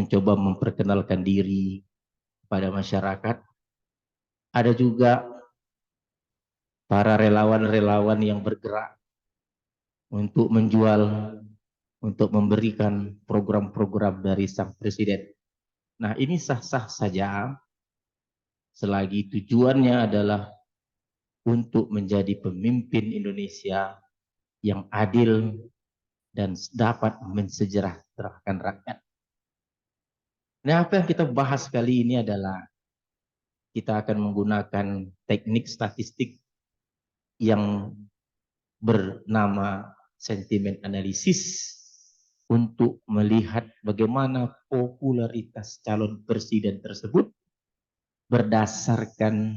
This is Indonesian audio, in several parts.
mencoba memperkenalkan diri kepada masyarakat. Ada juga para relawan-relawan yang bergerak untuk menjual, untuk memberikan program-program dari sang presiden. Nah, ini sah-sah saja selagi tujuannya adalah untuk menjadi pemimpin Indonesia yang adil dan dapat mensejahterakan rakyat. Nah, apa yang kita bahas kali ini adalah kita akan menggunakan teknik statistik yang bernama sentimen analisis untuk melihat bagaimana popularitas calon presiden tersebut berdasarkan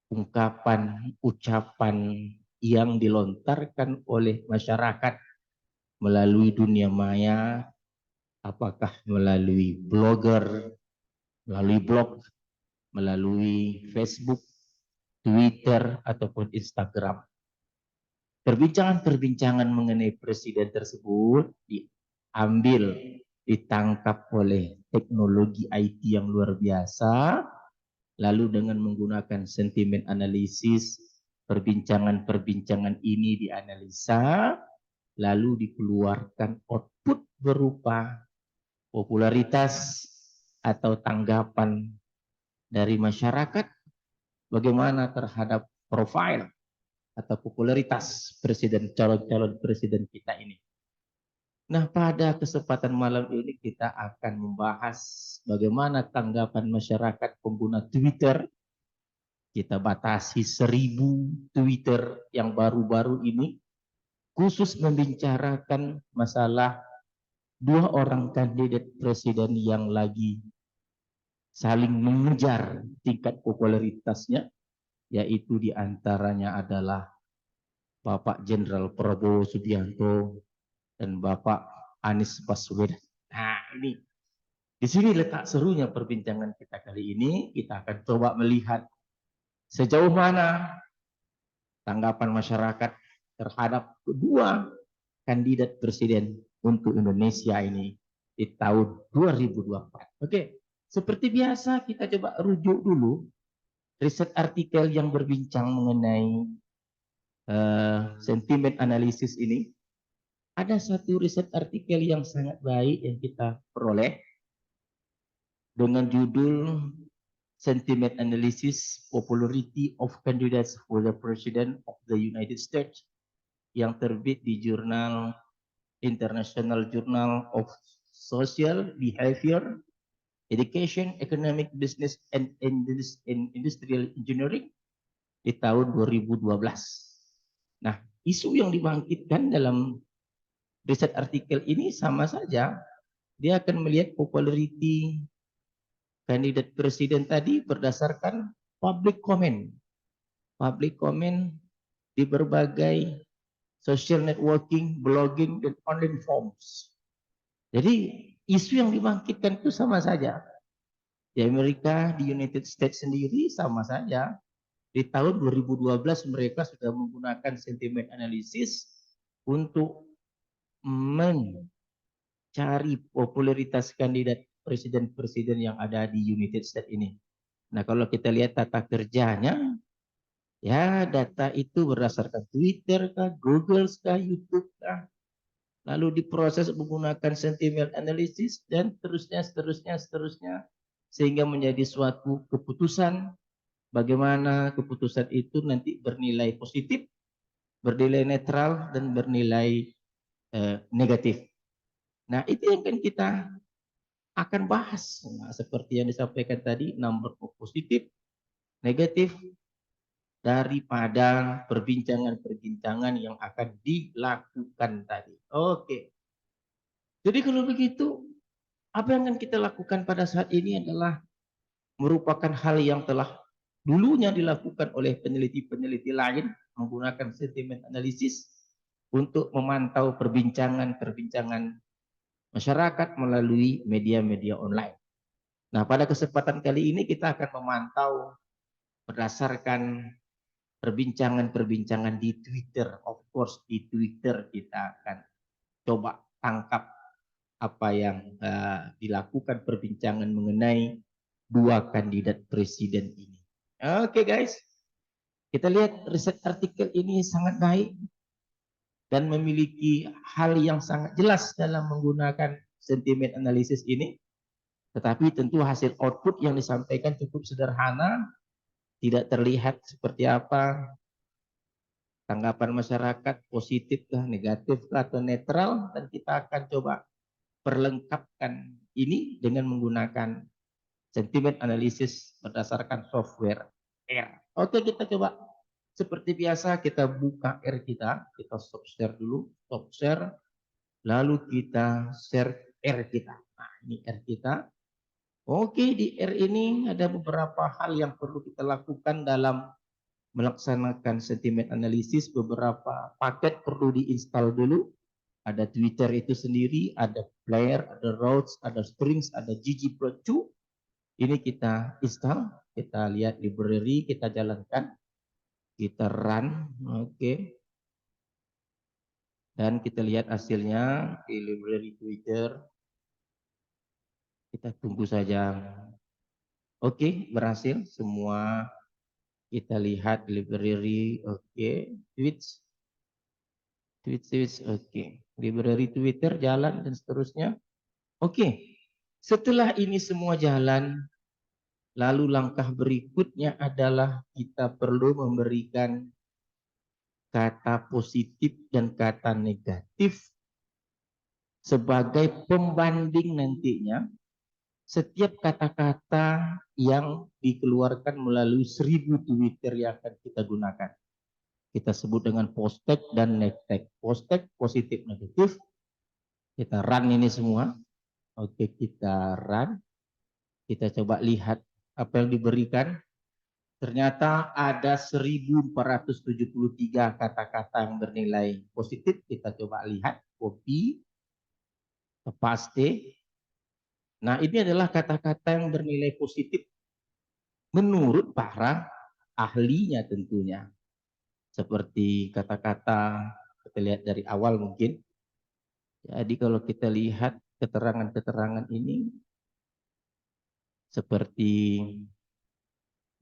ungkapan, ucapan yang dilontarkan oleh masyarakat melalui dunia maya, apakah melalui blogger, melalui blog, melalui Facebook, Twitter, ataupun Instagram. Perbincangan-perbincangan mengenai presiden tersebut diambil, ditangkap oleh teknologi IT yang luar biasa, lalu dengan menggunakan sentimen analisis, perbincangan-perbincangan ini dianalisa, lalu dikeluarkan output berupa popularitas atau tanggapan dari masyarakat bagaimana terhadap profil atau popularitas presiden, calon-calon presiden kita ini. Nah, pada kesempatan malam ini kita akan membahas bagaimana tanggapan masyarakat pengguna Twitter. Kita batasi 1000 Twitter yang baru-baru ini khusus membicarakan masalah dua orang kandidat presiden yang lagi saling mengejar tingkat popularitasnya, yaitu diantaranya adalah Bapak Jenderal Prabowo Subianto dan Bapak Anies Baswedan. Nah, ini di sini letak serunya perbincangan kita kali ini. Kita akan coba melihat sejauh mana tanggapan masyarakat terhadap kedua kandidat presiden untuk Indonesia ini di tahun 2024. Oke, seperti biasa kita coba rujuk dulu riset artikel yang berbincang mengenai sentimen analisis ini. Ada satu riset artikel yang sangat baik yang kita peroleh dengan judul Sentiment Analysis Popularity of Candidates for the President of the United States yang terbit di jurnal International Journal of Social Behavior, Education, Economic, Business, and Industrial Engineering di tahun 2012. Nah, isu yang dibangkitkan dalam riset artikel ini sama saja. Dia akan melihat popularity kandidat presiden tadi berdasarkan public comment. Public comment di berbagai social networking, blogging, dan online forums. Jadi isu yang dibangkitkan itu sama saja. Di Amerika, di United States sendiri sama saja. Di tahun 2012 mereka sudah menggunakan sentimen analisis untuk mencari popularitas kandidat presiden-presiden yang ada di United States ini. Nah, kalau kita lihat tata kerjanya, ya data itu berdasarkan Twitter kah, Google kah, YouTube kah, lalu diproses menggunakan sentimen analisis dan seterusnya, sehingga menjadi suatu keputusan. Bagaimana keputusan itu nanti bernilai positif, bernilai netral, dan bernilai negatif. Nah, itu yang kan kita akan bahas. Nah, seperti yang disampaikan tadi, nomor positif, negatif, daripada perbincangan-perbincangan yang akan dilakukan tadi. Oke. Jadi kalau begitu, apa yang akan kita lakukan pada saat ini adalah merupakan hal yang telah dulunya dilakukan oleh peneliti-peneliti lain menggunakan sentimen analisis untuk memantau perbincangan-perbincangan masyarakat melalui media-media online. Nah, pada kesempatan kali ini kita akan memantau berdasarkan perbincangan-perbincangan di Twitter. Of course, di Twitter kita akan coba tangkap apa yang dilakukan perbincangan mengenai dua kandidat presiden ini. Oke guys, kita lihat riset artikel ini sangat baik dan memiliki hal yang sangat jelas dalam menggunakan sentiment analysis ini. Tetapi tentu hasil output yang disampaikan cukup sederhana, tidak terlihat seperti apa tanggapan masyarakat, positif kah, negatif kah, atau netral, dan kita akan coba perlengkapkan ini dengan menggunakan sentiment analysis berdasarkan software R. Oke, kita coba seperti biasa kita buka R kita stop share dulu, stop share, lalu kita share R kita. Nah, ini R kita. Oke, di R ini ada beberapa hal yang perlu kita lakukan dalam melaksanakan sentiment analisis. Beberapa paket perlu diinstal dulu. Ada Twitter itu sendiri, ada Player, ada Routes, ada Strings, ada ggplot2. Ini kita install, kita lihat library, kita jalankan, kita run, oke. Dan kita lihat hasilnya di library Twitter. Kita tunggu saja. Oke, berhasil semua. Kita lihat library, oke. Tweets, oke. Library Twitter jalan dan seterusnya. Oke, setelah ini semua jalan, lalu langkah berikutnya adalah kita perlu memberikan kata positif dan kata negatif sebagai pembanding nantinya setiap kata-kata yang dikeluarkan melalui 1000 Twitter yang akan kita gunakan. Kita sebut dengan post tag dan net tag. Post tag positif negatif. Kita run ini semua. Oke, kita run. Kita coba lihat apa yang diberikan. Ternyata ada 1473 kata-kata yang bernilai positif. Kita coba lihat, copy, paste. Nah, ini adalah kata-kata yang bernilai positif menurut para ahlinya tentunya. Seperti kata-kata kita lihat dari awal mungkin. Jadi kalau kita lihat keterangan-keterangan ini seperti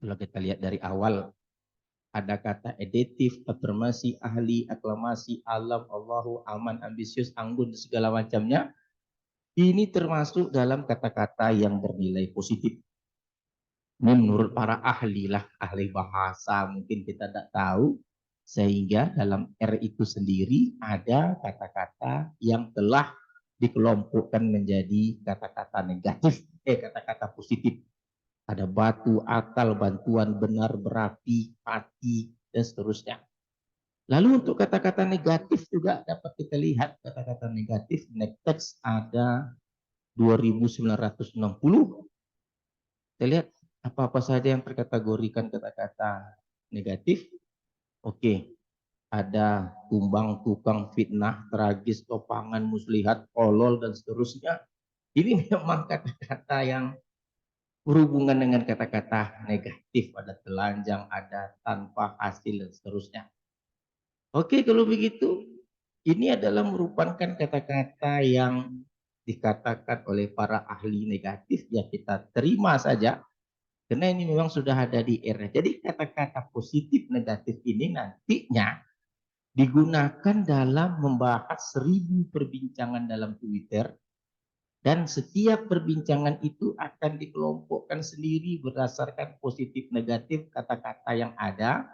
kalau kita lihat dari awal ada kata editif, afirmasi, ahli, aklamasi, alam, Allahu, aman, ambisius, anggun, segala macamnya. Ini termasuk dalam kata-kata yang bernilai positif. Ini menurut para ahli lah, ahli bahasa mungkin kita tidak tahu. Sehingga dalam R itu sendiri ada kata-kata yang telah dikelompokkan menjadi kata-kata negatif, kata-kata positif. Ada batu, akal, bantuan, benar, berapi, hati, dan seterusnya. Lalu untuk kata-kata negatif juga dapat kita lihat kata-kata negatif. Next text ada 2960. Kita lihat apa-apa saja yang terkategorikan kata-kata negatif. Oke, ada tumbang, tukang, fitnah, tragis, topangan, muslihat, kolol, dan seterusnya. Ini memang kata-kata yang berhubungan dengan kata-kata negatif. Ada telanjang, ada tanpa hasil, dan seterusnya. Oke, kalau begitu, ini adalah merupakan kata-kata yang dikatakan oleh para ahli negatif, ya kita terima saja. Karena ini memang sudah ada di R. Jadi kata-kata positif negatif ini nantinya digunakan dalam membahas 1000 perbincangan dalam Twitter. Dan setiap perbincangan itu akan dikelompokkan sendiri berdasarkan positif negatif kata-kata yang ada.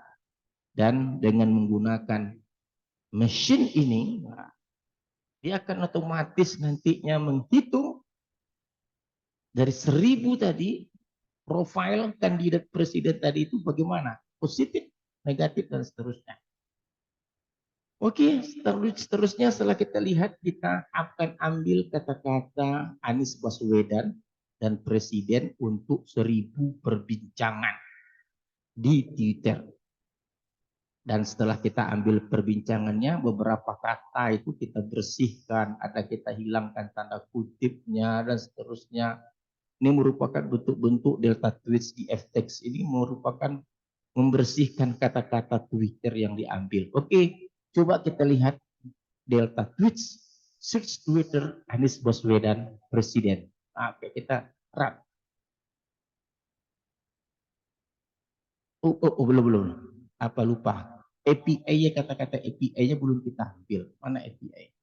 Dan dengan menggunakan mesin ini, dia akan otomatis nantinya menghitung dari 1000 tadi, profil kandidat presiden tadi itu bagaimana, positif, negatif, dan seterusnya. Oke, seterusnya setelah kita lihat, kita akan ambil kata-kata Anies Baswedan dan presiden untuk 1000 perbincangan di Twitter. Dan setelah kita ambil perbincangannya, beberapa kata itu kita bersihkan, ada kita hilangkan tanda kutipnya, dan seterusnya. Ini merupakan bentuk-bentuk delta tweets di ftext ini merupakan membersihkan kata-kata Twitter yang diambil. Oke, coba kita lihat delta tweets. search Twitter Anies Baswedan Presiden. Oke, kita run. Belum. Apa lupa? API-nya, kata-kata API-nya belum kita ambil. Mana API?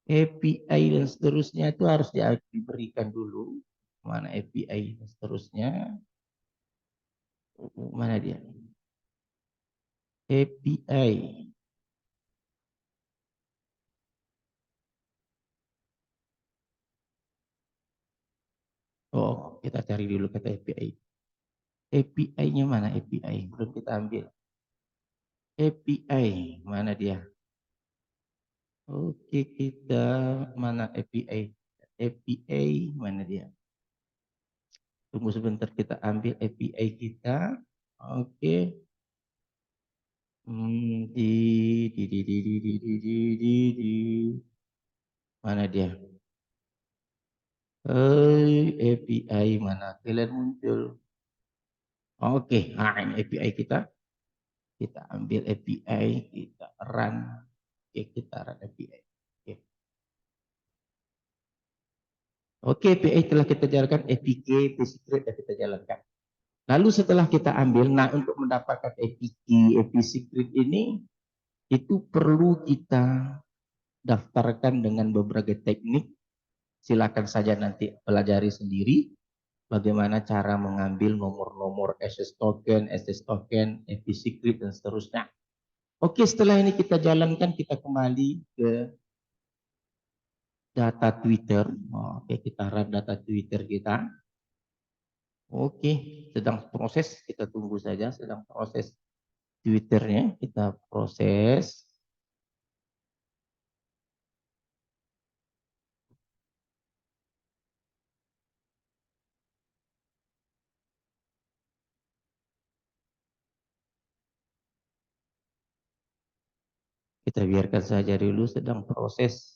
API dan seterusnya itu harus diberikan dulu. Mana API dan seterusnya? Mana dia? API. Oh, kita cari dulu kata API. API-nya mana API? Belum kita ambil. API, mana dia? Oke, kita mana API? API mana dia? Tunggu sebentar, kita ambil API kita. Oke. Mana dia? API mana? Kalian muncul. Oke, nah ini API kita. Kita ambil API, kita run. Oke, kita run API. Oke, API telah kita jalankan, APK, secret telah kita jalankan. Lalu setelah kita ambil, nah untuk mendapatkan APK, secret ini, itu perlu kita daftarkan dengan beberapa teknik. Silakan saja nanti pelajari sendiri bagaimana cara mengambil nomor-nomor SS token, secret dan seterusnya. Oke, setelah ini kita jalankan, kita kembali ke data Twitter. Oke, kita run data Twitter kita. Oke, sedang proses, kita tunggu saja, sedang proses Twitternya, kita proses. Kita biarkan saja dulu, sedang proses,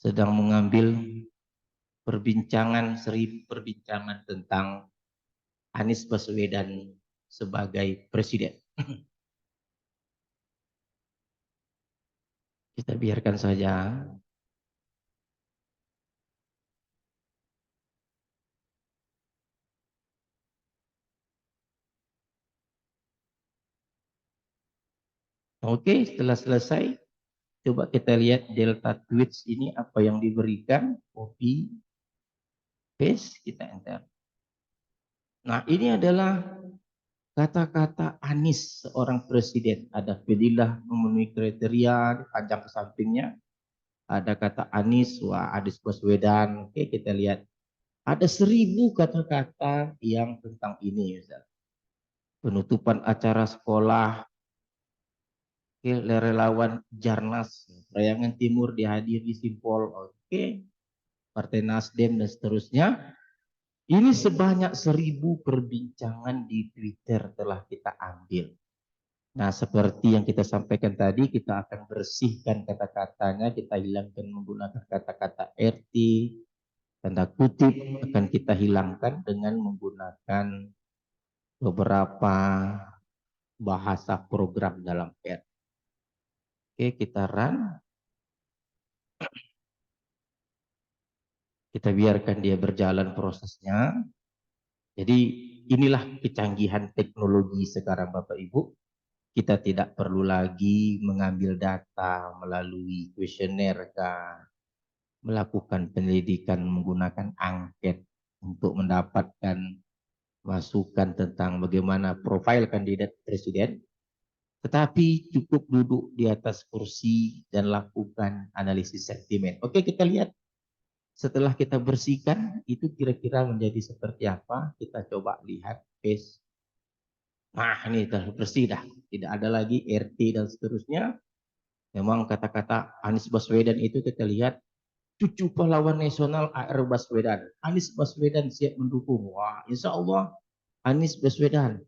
sedang mengambil perbincangan, perbincangan tentang Anies Baswedan sebagai presiden. Kita biarkan saja. Oke, setelah selesai, coba kita lihat delta tweets ini apa yang diberikan. Copy, paste, kita enter. Nah, ini adalah kata-kata Anies seorang presiden. Ada Fedilah memenuhi kriteria, panjang ke sampingnya. Ada kata Anies, wah Anies Baswedan. Oke, kita lihat. Ada 1000 kata-kata yang tentang ini. Misalnya. Penutupan acara sekolah, relawan Jarnas, Priangan Timur dihadiri Simpol, oke, Partai Nasdem dan seterusnya. Ini sebanyak 1000 perbincangan di Twitter telah kita ambil. Nah, seperti yang kita sampaikan tadi, kita akan bersihkan kata-katanya, kita hilangkan menggunakan kata-kata RT, tanda kutip akan kita hilangkan dengan menggunakan beberapa bahasa program dalam R. Oke, kita run. Kita biarkan dia berjalan prosesnya. Jadi inilah kecanggihan teknologi sekarang Bapak Ibu. Kita tidak perlu lagi mengambil data melalui kuesioner, melakukan penyelidikan menggunakan angket untuk mendapatkan masukan tentang bagaimana profil kandidat presiden. Tetapi cukup duduk di atas kursi dan lakukan analisis sentimen. Oke, kita lihat setelah kita bersihkan itu kira-kira menjadi seperti apa. Kita coba lihat paste. Nah, ini sudah bersih dah. Tidak ada lagi RT dan seterusnya. Memang kata-kata Anies Baswedan itu kita lihat cucu pahlawan nasional AR Baswedan. Anies Baswedan siap mendukung. Wah, insya Allah Anies Baswedan.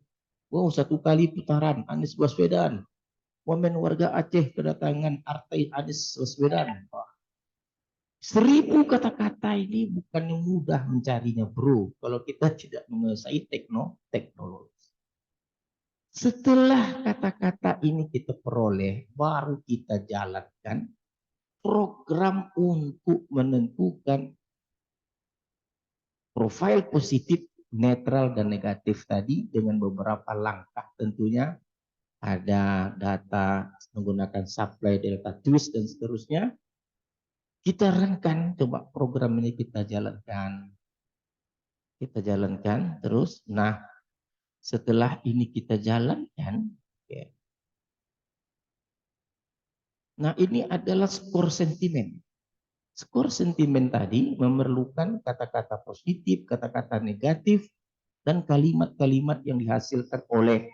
Wow, 1 kali putaran Anies Baswedan. Momen warga Aceh kedatangan artai Anies Baswedan. Wah, 1000 kata-kata ini bukan yang mudah mencarinya, bro. Kalau kita tidak menguasai teknologi. Setelah kata-kata ini kita peroleh, baru kita jalankan program untuk menentukan profil positif, netral, dan negatif tadi dengan beberapa langkah tentunya. Ada data menggunakan supply delta twist dan seterusnya. Kita renkan, coba program ini kita jalankan. Kita jalankan terus. Nah, setelah ini kita jalankan, ya. Nah ini adalah skor sentimen. Skor sentimen tadi memerlukan kata-kata positif, kata-kata negatif, dan kalimat-kalimat yang dihasilkan oleh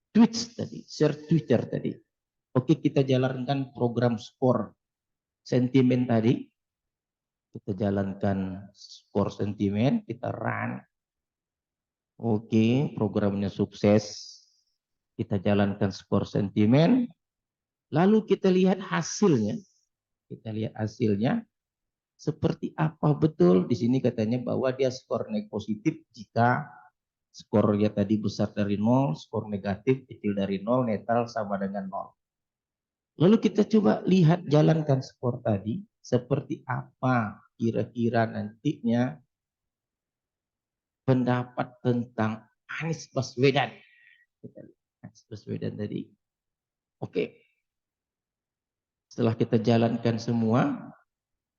tweets tadi, share Twitter tadi. Oke, kita jalankan program skor sentimen tadi. Kita jalankan skor sentimen, kita run. Oke, programnya sukses. Kita jalankan skor sentimen. Lalu kita lihat hasilnya. Kita lihat hasilnya seperti apa betul. Di sini katanya bahwa dia skor positif jika skornya tadi besar dari 0, skor negatif kecil dari 0, netral sama dengan 0. Lalu kita coba lihat jalankan skor tadi seperti apa kira-kira nantinya pendapat tentang Anies Baswedan. Kita lihat Anies Baswedan tadi. Oke. Setelah kita jalankan semua,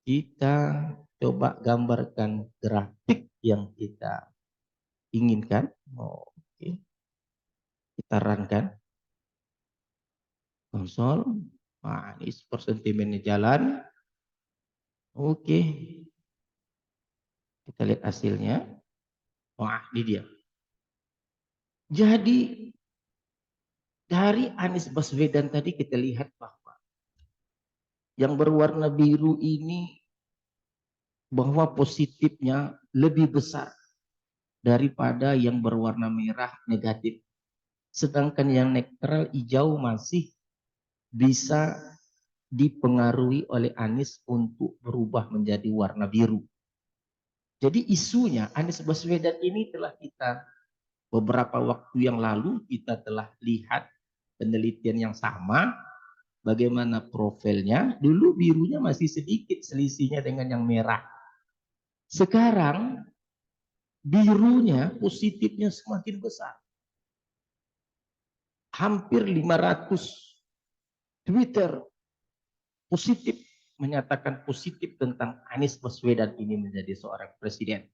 kita coba gambarkan grafik yang kita inginkan. Oke. Kita runkan. Konsol. Nah, ini sentimennya jalan. Oke. Kita lihat hasilnya. Wah, ini dia. Jadi dari Anies Baswedan tadi kita lihat bahwa yang berwarna biru ini bahwa positifnya lebih besar daripada yang berwarna merah negatif. Sedangkan yang netral hijau masih bisa dipengaruhi oleh Anies untuk berubah menjadi warna biru. Jadi isunya Anies Baswedan ini telah kita beberapa waktu yang lalu kita telah lihat penelitian yang sama. Bagaimana profilnya, dulu birunya masih sedikit selisihnya dengan yang merah. Sekarang birunya positifnya semakin besar. Hampir 500 Twitter positif menyatakan positif tentang Anies Baswedan ini menjadi seorang presiden.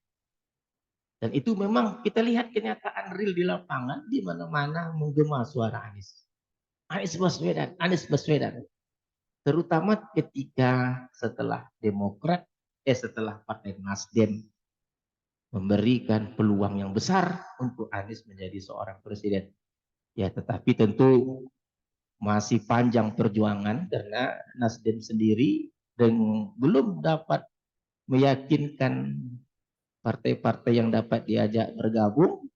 Dan itu memang kita lihat kenyataan real di lapangan, di mana-mana menggema suara Anies. Anies Baswedan, Anies Baswedan. Terutama ketika setelah Demokrat, setelah Partai Nasdem memberikan peluang yang besar untuk Anies menjadi seorang presiden. Ya, tetapi tentu masih panjang perjuangan karena Nasdem sendiri dan belum dapat meyakinkan partai-partai yang dapat diajak bergabung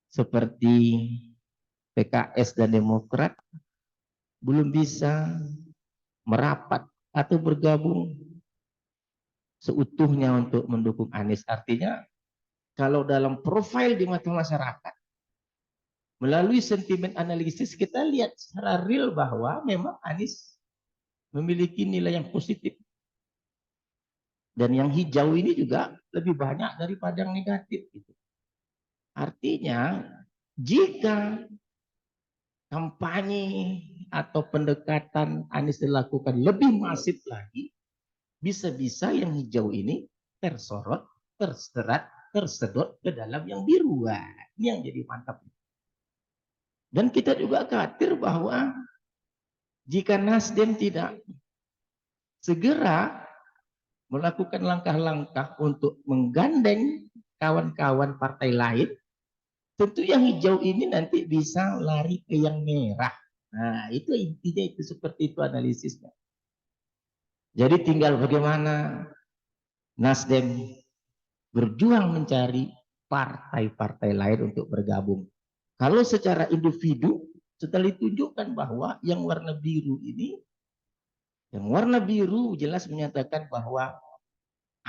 seperti PKS dan Demokrat belum bisa merapat atau bergabung seutuhnya untuk mendukung Anies. Artinya kalau dalam profil di mata masyarakat melalui sentimen analisis kita lihat secara real bahwa memang Anies memiliki nilai yang positif. Dan yang hijau ini juga lebih banyak daripada yang negatif. Artinya jika kampanye atau pendekatan Anies dilakukan lebih masif lagi, bisa-bisa yang hijau ini tersorot, tersedot ke dalam yang biru. Ini yang jadi mantap. Dan kita juga khawatir bahwa jika Nasdem tidak segera melakukan langkah-langkah untuk menggandeng kawan-kawan partai lain, tentu yang hijau ini nanti bisa lari ke yang merah. Nah, itu intinya itu seperti itu analisisnya. Jadi tinggal bagaimana Nasdem berjuang mencari partai-partai lain untuk bergabung. Kalau secara individu setelah ditunjukkan bahwa yang warna biru ini, yang warna biru jelas menyatakan bahwa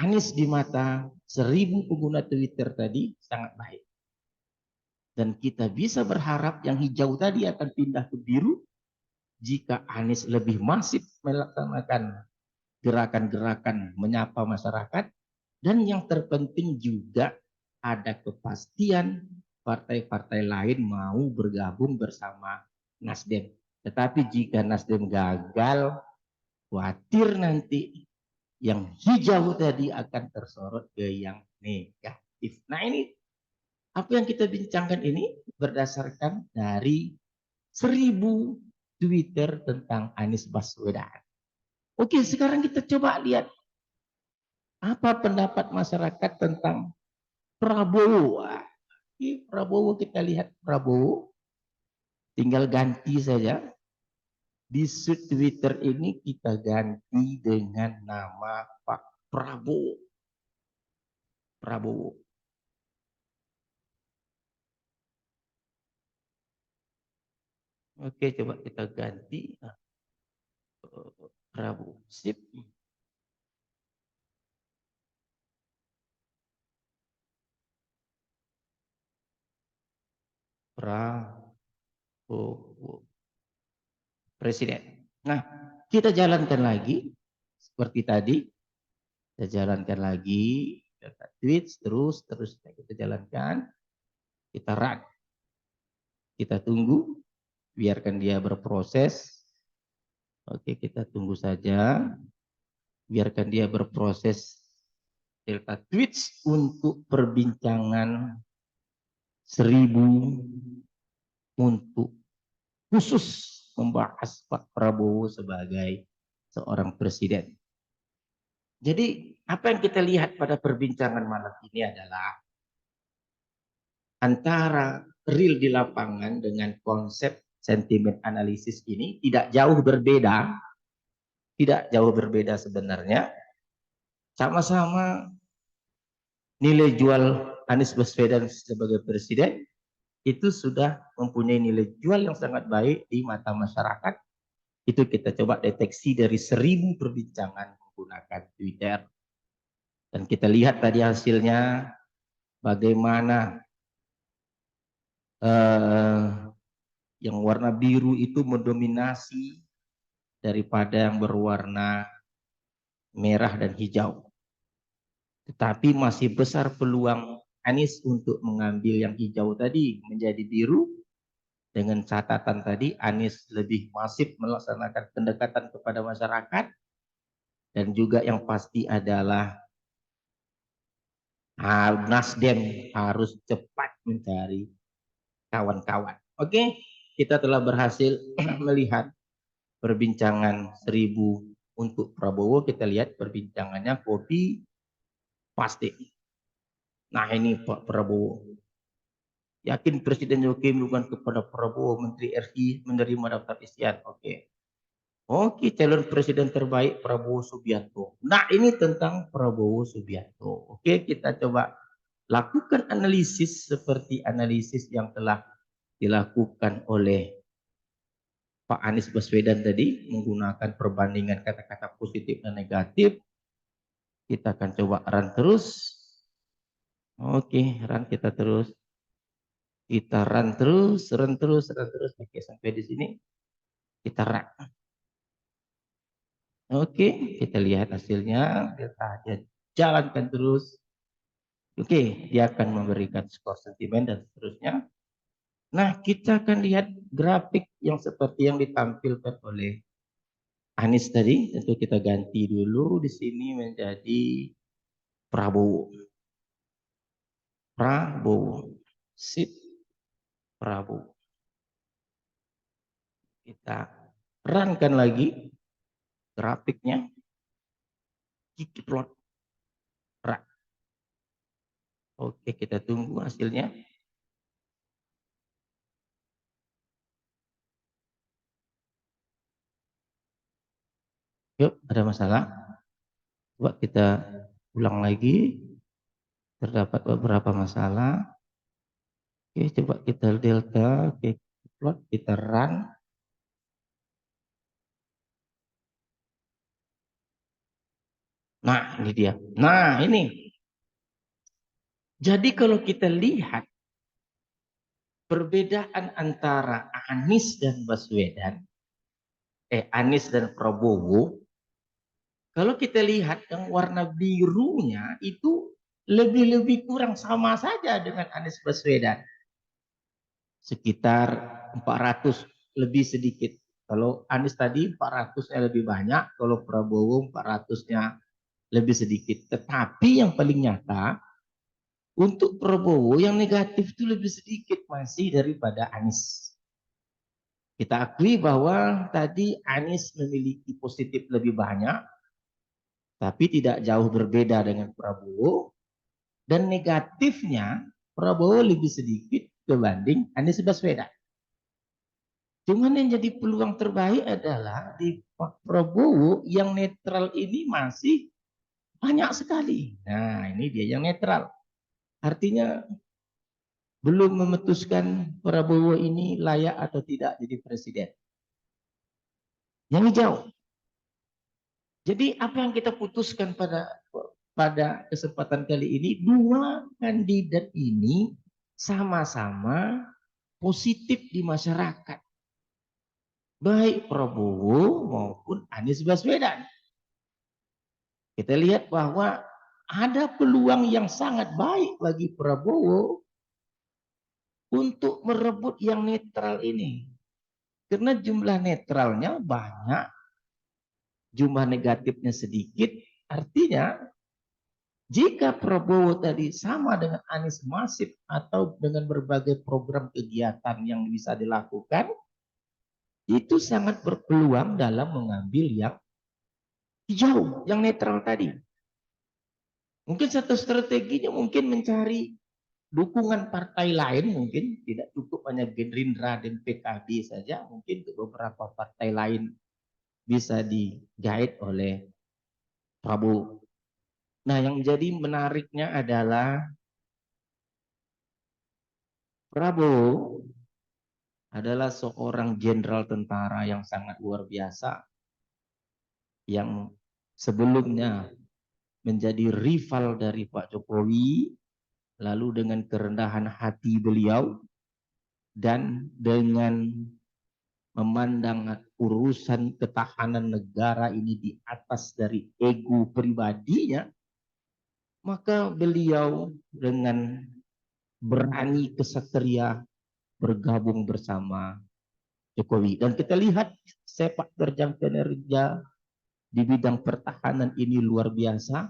Anies di mata 1000 pengguna Twitter tadi sangat baik. Dan kita bisa berharap yang hijau tadi akan pindah ke biru jika Anies lebih masif melaksanakan gerakan-gerakan menyapa masyarakat, dan yang terpenting juga ada kepastian partai-partai lain mau bergabung bersama Nasdem. Tetapi jika Nasdem gagal, khawatir nanti yang hijau tadi akan tersorot ke yang negatif. Nah, ini apa yang kita bincangkan ini berdasarkan dari 1000 Twitter tentang Anies Baswedan. Oke, sekarang kita coba lihat apa pendapat masyarakat tentang Prabowo. Prabowo, kita lihat Prabowo, tinggal ganti saja. Di Twitter ini kita ganti dengan nama Pak Prabowo. Prabowo. Oke, coba kita ganti. Prabowo. Sip. Prabowo. Presiden. Nah, kita jalankan lagi. Seperti tadi. Kita jalankan lagi. Kita tweet terus kita jalankan. Kita run. Kita tunggu. Biarkan dia berproses. Oke, kita tunggu saja. Biarkan dia berproses. Delta tweets untuk perbincangan 1000 untuk khusus membahas Pak Prabowo sebagai seorang presiden. Jadi apa yang kita lihat pada perbincangan malam ini adalah antara real di lapangan dengan konsep sentimen analisis ini tidak jauh berbeda. Tidak jauh berbeda sebenarnya. Sama-sama nilai jual Anies Baswedan sebagai presiden itu sudah mempunyai nilai jual yang sangat baik di mata masyarakat. Itu kita coba deteksi dari 1000 perbincangan menggunakan Twitter. Dan kita lihat tadi hasilnya bagaimana yang warna biru itu mendominasi daripada yang berwarna merah dan hijau. Tetapi masih besar peluang Anies untuk mengambil yang hijau tadi menjadi biru. Dengan catatan tadi Anies lebih masif melaksanakan pendekatan kepada masyarakat. Dan juga yang pasti adalah Nasdem harus cepat mencari kawan-kawan. Oke, kita telah berhasil melihat perbincangan 1000 untuk Prabowo. Kita lihat perbincangannya copy paste. Nah, ini Pak Prabowo. Yakin Presiden Jokowi bukan kepada Prabowo Menteri RI menerima daftar isian. Oke. Oke, calon presiden terbaik Prabowo Subianto. Nah, ini tentang Prabowo Subianto. Oke, kita coba lakukan analisis seperti analisis yang telah dilakukan oleh Pak Anies Baswedan tadi, menggunakan perbandingan kata-kata positif dan negatif. Kita akan coba run terus. Oke, run kita terus. Kita run terus. Oke, sampai di sini kita run. Oke, kita lihat hasilnya. Kita jalankan terus. Oke, dia akan memberikan skor sentimen dan seterusnya. Nah, kita akan lihat grafik yang seperti yang ditampilkan oleh Anies tadi. Tentu kita ganti dulu di sini menjadi Prabowo. Prabowo. Sip. Prabowo. Kita runkan lagi grafiknya. Plot. Run. Oke, kita tunggu hasilnya. Yuk, ada masalah? Coba kita ulang lagi. Terdapat beberapa masalah. Oke, coba kita delta. Oke, plot, kita run. Nah, ini dia. Nah, ini. Jadi kalau kita lihat perbedaan antara Anies dan Baswedan Anies dan Prabowo, kalau kita lihat yang warna birunya itu lebih kurang sama saja dengan Anies Baswedan. Sekitar 400 lebih sedikit. Kalau Anies tadi 400-nya lebih banyak, kalau Prabowo 400-nya lebih sedikit. Tetapi yang paling nyata, untuk Prabowo yang negatif itu lebih sedikit masih daripada Anies. Kita akui bahwa tadi Anies memiliki positif lebih banyak, tapi tidak jauh berbeda dengan Prabowo. Dan negatifnya Prabowo lebih sedikit dibanding Anies Baswedan. Cuman yang jadi peluang terbaik adalah di Pak Prabowo yang netral ini masih banyak sekali. Nah, ini dia yang netral. Artinya belum memutuskan Prabowo ini layak atau tidak jadi presiden. Yang hijau. Jadi apa yang kita putuskan pada kesempatan kali ini, dua kandidat ini sama-sama positif di masyarakat. Baik Prabowo maupun Anies Baswedan. Kita lihat bahwa ada peluang yang sangat baik bagi Prabowo untuk merebut yang netral ini. Karena jumlah netralnya banyak, jumlah negatifnya sedikit, artinya jika Prabowo tadi sama dengan Anies masif atau dengan berbagai program kegiatan yang bisa dilakukan, itu sangat berpeluang dalam mengambil yang hijau, yang netral tadi. Mungkin satu strateginya mungkin mencari dukungan partai lain, mungkin tidak cukup hanya Gerindra dan PKB saja, mungkin beberapa partai lain bisa digait oleh Prabowo. Nah, yang menjadi menariknya adalah Prabowo adalah seorang jenderal tentara yang sangat luar biasa, yang sebelumnya menjadi rival dari Pak Jokowi, lalu dengan kerendahan hati beliau dan dengan memandang urusan ketahanan negara ini di atas dari ego pribadinya, maka beliau dengan berani kesatria bergabung bersama Jokowi. Dan kita lihat sepak terjang kinerja di bidang pertahanan ini luar biasa.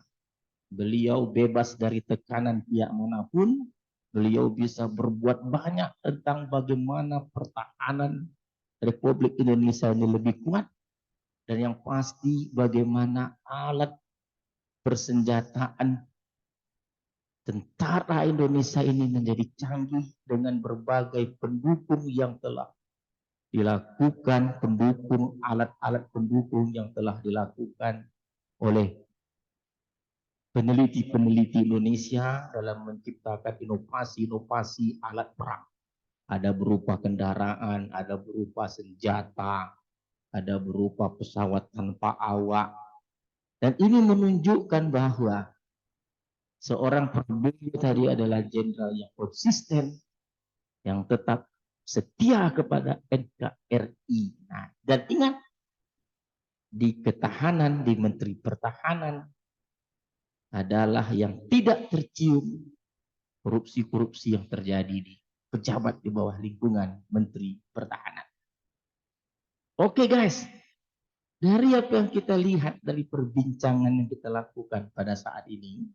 Beliau bebas dari tekanan pihak manapun. Beliau bisa berbuat banyak tentang bagaimana pertahanan Republik Indonesia ini lebih kuat. Dan yang pasti bagaimana alat persenjataan tentara Indonesia ini menjadi canggih dengan berbagai pendukung yang telah dilakukan, alat-alat pendukung yang telah dilakukan oleh peneliti-peneliti Indonesia dalam menciptakan inovasi-inovasi alat perang. Ada berupa kendaraan, ada berupa senjata, ada berupa pesawat tanpa awak. Dan ini menunjukkan bahwa seorang Prabowo tadi adalah jenderal yang konsisten, yang tetap setia kepada NKRI. Nah, dan ingat, di ketahanan, di Menteri Pertahanan adalah yang tidak tercium korupsi-korupsi yang terjadi di pejabat di bawah lingkungan Menteri Pertahanan. Oke guys, dari apa yang kita lihat dari perbincangan yang kita lakukan pada saat ini,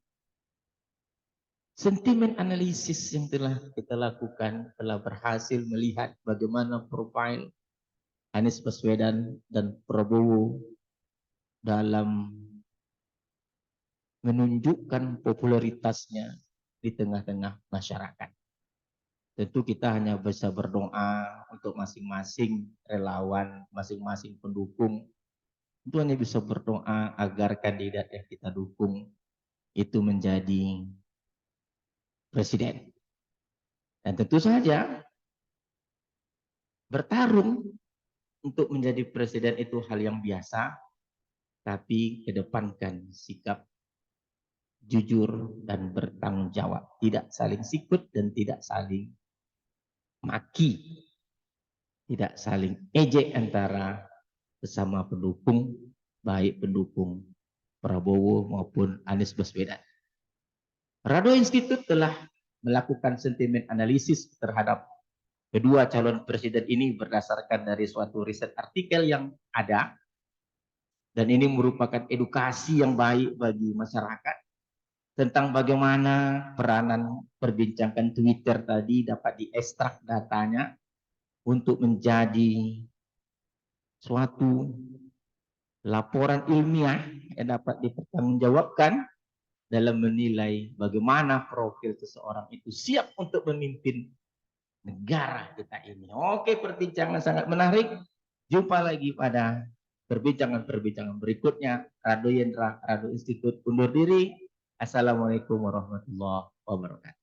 sentimen analisis yang telah kita lakukan telah berhasil melihat bagaimana profil Anies Baswedan dan Prabowo dalam menunjukkan popularitasnya di tengah-tengah masyarakat. Tentu kita hanya bisa berdoa untuk masing-masing relawan, masing-masing pendukung. Itu hanya bisa berdoa agar kandidat yang kita dukung itu menjadi presiden. Dan tentu saja bertarung untuk menjadi presiden itu hal yang biasa, tapi kedepankan sikap jujur dan bertanggung jawab. Tidak saling sikut dan tidak saling maki. Tidak saling ejek antara sesama pendukung, baik pendukung Prabowo maupun Anies Baswedan. Rado Institute telah melakukan sentimen analisis terhadap kedua calon presiden ini berdasarkan dari suatu riset artikel yang ada, dan ini merupakan edukasi yang baik bagi masyarakat tentang bagaimana peranan perbincangan Twitter tadi dapat diekstrak datanya untuk menjadi suatu laporan ilmiah yang dapat dipertanggungjawabkan dalam menilai bagaimana profil seseorang itu siap untuk memimpin negara kita ini. Oke, perbincangan sangat menarik. Jumpa lagi pada perbincangan-perbincangan berikutnya. Rado Yendra, Rado Institute undur diri. Assalamualaikum warahmatullahi wabarakatuh.